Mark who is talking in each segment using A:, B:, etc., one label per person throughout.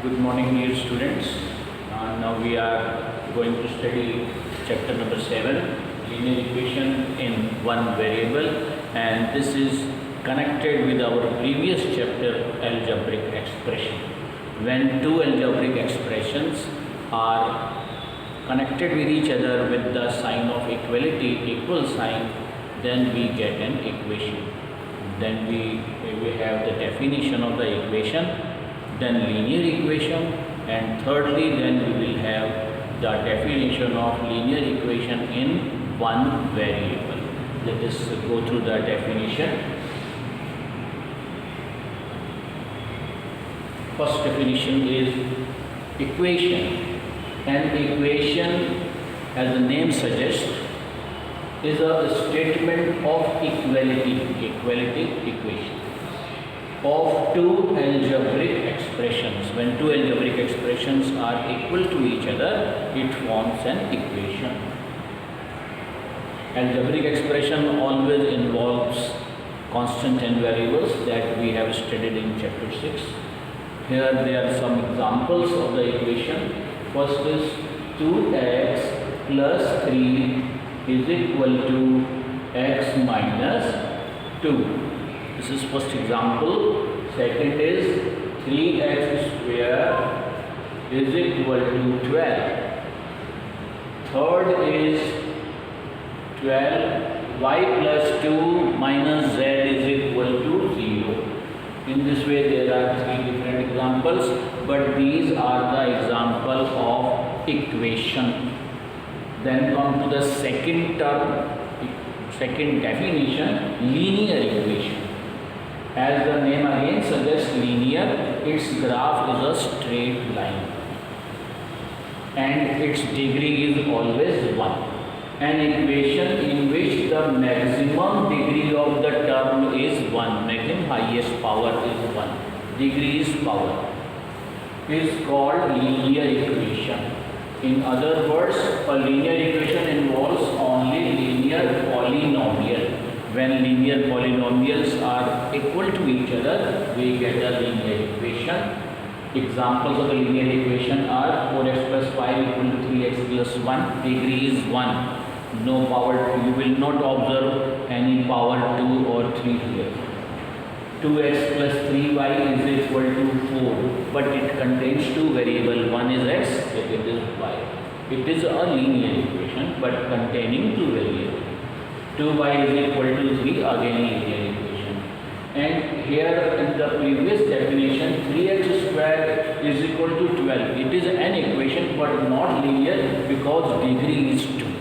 A: Good morning, dear students. Now we are going to study chapter number 7, linear equation in one variable, and this is connected with our previous chapter, algebraic expression. When two algebraic expressions are connected with each other with the sign of equality, equal sign, then we get an equation. Then we have the definition of the equation, then linear equation, and thirdly then we will have the definition of linear equation in one variable. Let us go through the definition. First definition is equation. An equation, as the name suggests, is a statement of equality equation of two algebraic expressions. When two algebraic expressions are equal to each other, it forms an equation. Algebraic expression always involves constant and variables that we have studied in chapter 6. Here there are some examples of the equation. First is 2x plus 3 is equal to x minus 2. This is first example. Second is 3x square is equal to 12. Third is 12y plus 2 minus z is equal to 0. In this way there are three different examples, but these are the example of equation. Then come to the second term, second definition, linear equation. As the name again suggests, linear, its graph is a straight line and its degree is always 1. An equation in which the maximum degree of the term is 1, maximum highest power is 1, degree is power, is called linear equation. In other words, a linear equation involves only linear polynomial. When linear polynomials are equal to each other, we get a linear equation. Examples of a linear equation are 4x plus 5 equal to 3x plus 1, degree is 1. No power, you will not observe any power 2 or 3 here. 2x plus 3y is equal to 4, but it contains two variables, one is x, second is y. It is a linear equation but containing two variables. 2y is equal to 3, again linear equation. And here in the previous definition, 3x square is equal to 12. It is an equation but not linear because degree is 2.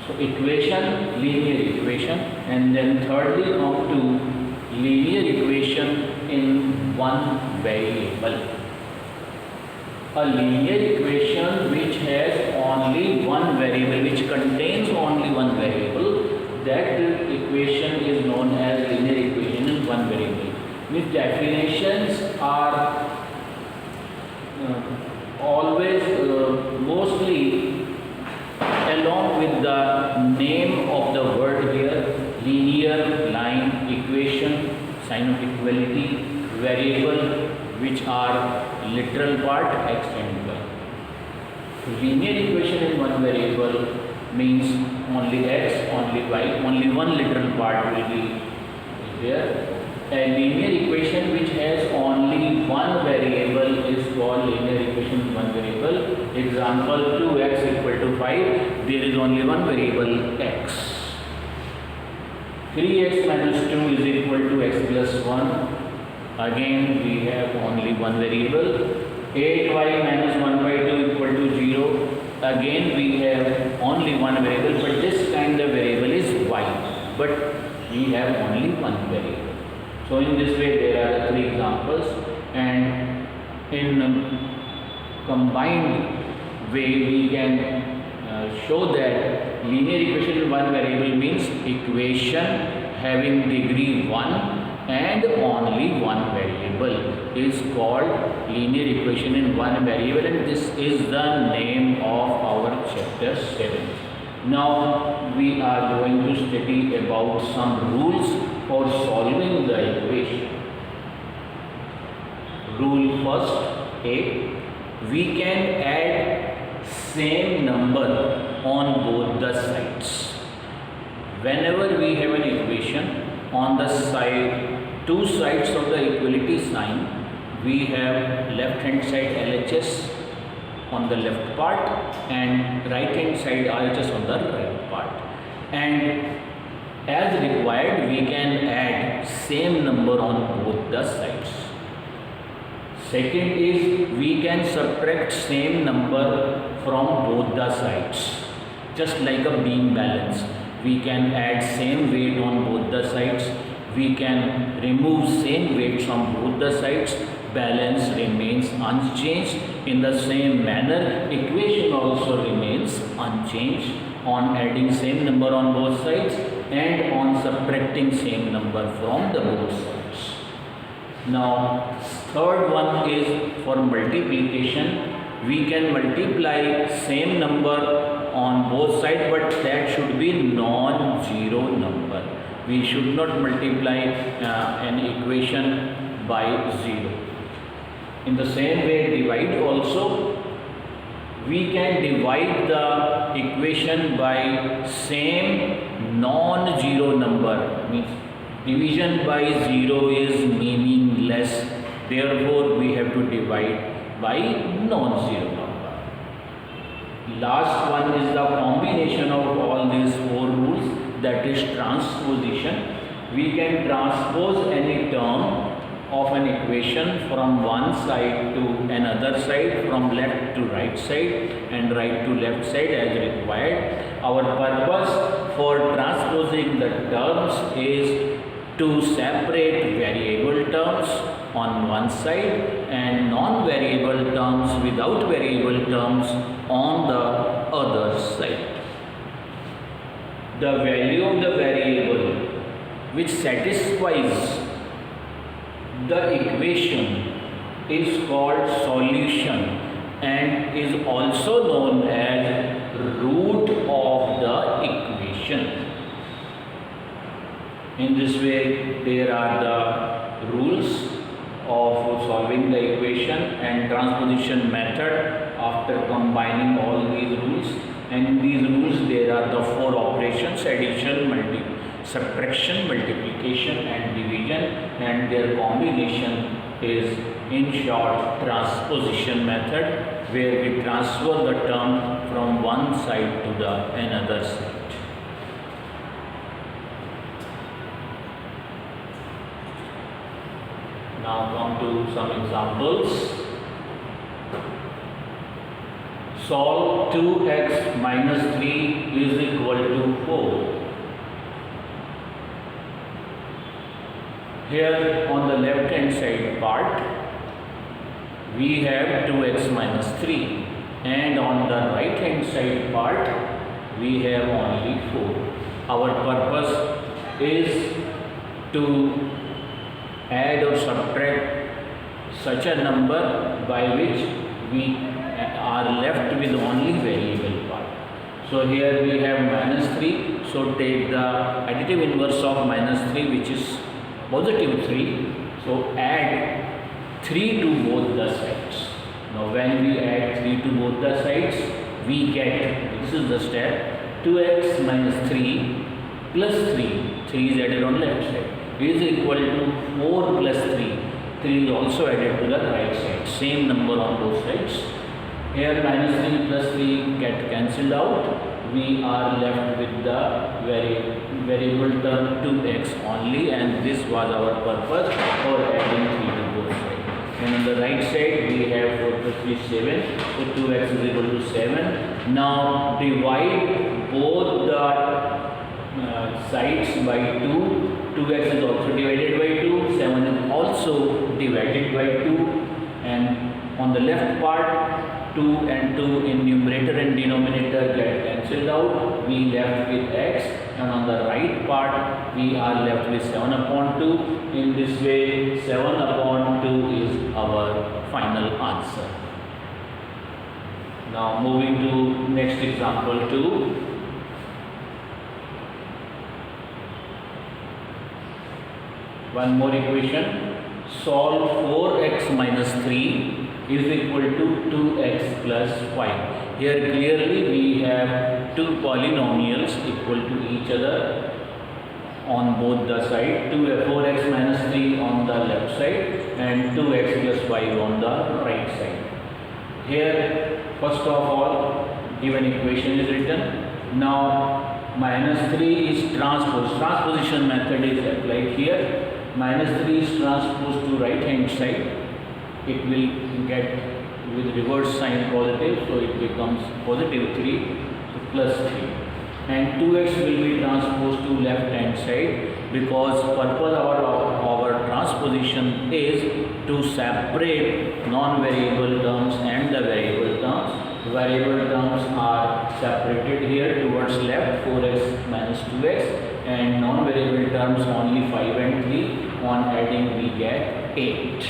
A: So equation, linear equation, and then thirdly come to linear equation in one variable. A linear equation which has only one variable, which contains only one variable, that equation is known as linear equation in one variable. These definitions are always mostly along with the name of the word here, linear, line, equation, sign of equality, variable, which are literal part x and y. Linear equation in one variable means only x, only y, only one literal part will be there. A linear equation which has only one variable is called linear equation in one variable. Example, 2x equal to 5, there is only one variable x. 3x minus 2 is equal to x plus 1. Again we have only one variable. 8y minus 1 by 2 equal to 0. Again we have only one variable, but this kind of variable is y, but we have only one variable. So in this way there are three examples, and in combined way we can show that linear equation in one variable means equation having degree 1 and only one variable is called linear equation in one variable, and this is the name of our chapter 7. Now we are going to study about some rules for solving the equation. Rule first A. We can add same number on both the sides. Whenever we have an equation on the side, two sides of the equality sign, we have left hand side LHS on the left part and right hand side RHS on the right part, and as required we can add same number on both the sides. Second is we can subtract same number from both the sides, just like a beam balance. We can add same weight on both the sides, we can remove same weight from both the sides, balance remains unchanged. In the same manner, equation also remains unchanged on adding same number on both sides and on subtracting same number from the both sides. Now, third one is for multiplication. We can multiply same number on both sides, but that should be non-zero number. We should not multiply an equation by 0. In the same way, divide also. We can divide the equation by same non-zero number. Means division by 0 is meaningless. Therefore, we have to divide by non-zero number. Last one is the combination of all these four rules, that is transposition. We can transpose any term of an equation from one side to another side, from left to right side and right to left side as required. Our purpose for transposing the terms is to separate variable terms on one side and non-variable terms without variable terms on the other side. The value of the variable which satisfies the equation is called solution and is also known as root of the equation. In this way, there are the rules of solving the equation and transposition method after combining all these rules. And in these rules, there are the four operations: addition, subtraction, multiplication and division, and their combination is in short transposition method, where we transfer the term from one side to the another side. Now come to some examples. Solve 2x minus 3 is equal to 4. Here on the left hand side part, we have 2x minus 3, and on the right hand side part, we have only 4. Our purpose is to add or subtract such a number by which we are left with only variable part. So here we have minus 3, so take the additive inverse of minus 3, which is positive 3. So add 3 to both the sides. Now when we add 3 to both the sides, we get, this is the step, 2x minus 3 plus 3, 3 is added on left side, is equal to 4 plus 3, 3 is also added to the right side, same number on both sides. Here minus 3 plus 3 get cancelled out. We are left with the variable term 2x only, and this was our purpose for adding 3 to both sides. And on the right side we have 4 plus 3 is 7, so 2x is equal to 7. Now divide both the sides by 2. 2x is also divided by 2, 7 is also divided by 2, and on the left part 2 and 2 in numerator and denominator get cancelled out. We left with x, and on the right part we are left with 7 upon 2. In this way 7 upon 2 is our final answer. Now moving to next example 2. One more equation. solve 4x minus 3 is equal to 2x plus 5. Here clearly we have two polynomials equal to each other on both the side, 4x minus 3 on the left side and 2x plus 5 on the right side. Here first of all given equation is written. Now minus 3 is transposition method is applied here. Minus 3 is transposed to right hand side. It will get with reverse sign positive, so it becomes positive 3, so plus 3. And 2x will be transposed to left hand side, because purpose of our transposition is to separate non-variable terms and the variable terms. Variable terms are separated here towards left, 4x minus 2x, and non-variable terms only 5 and 3. On adding we get 8.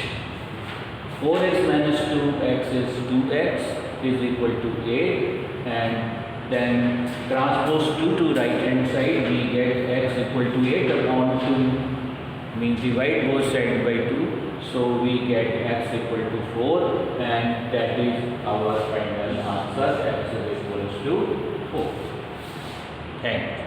A: 4x minus 2x is 2x is equal to 8, and then transpose 2 to right hand side, we get x equal to 8 upon 2, means divide both sides by 2, so we get x equal to 4, and that is our final answer, x is equal to 4. Thank you.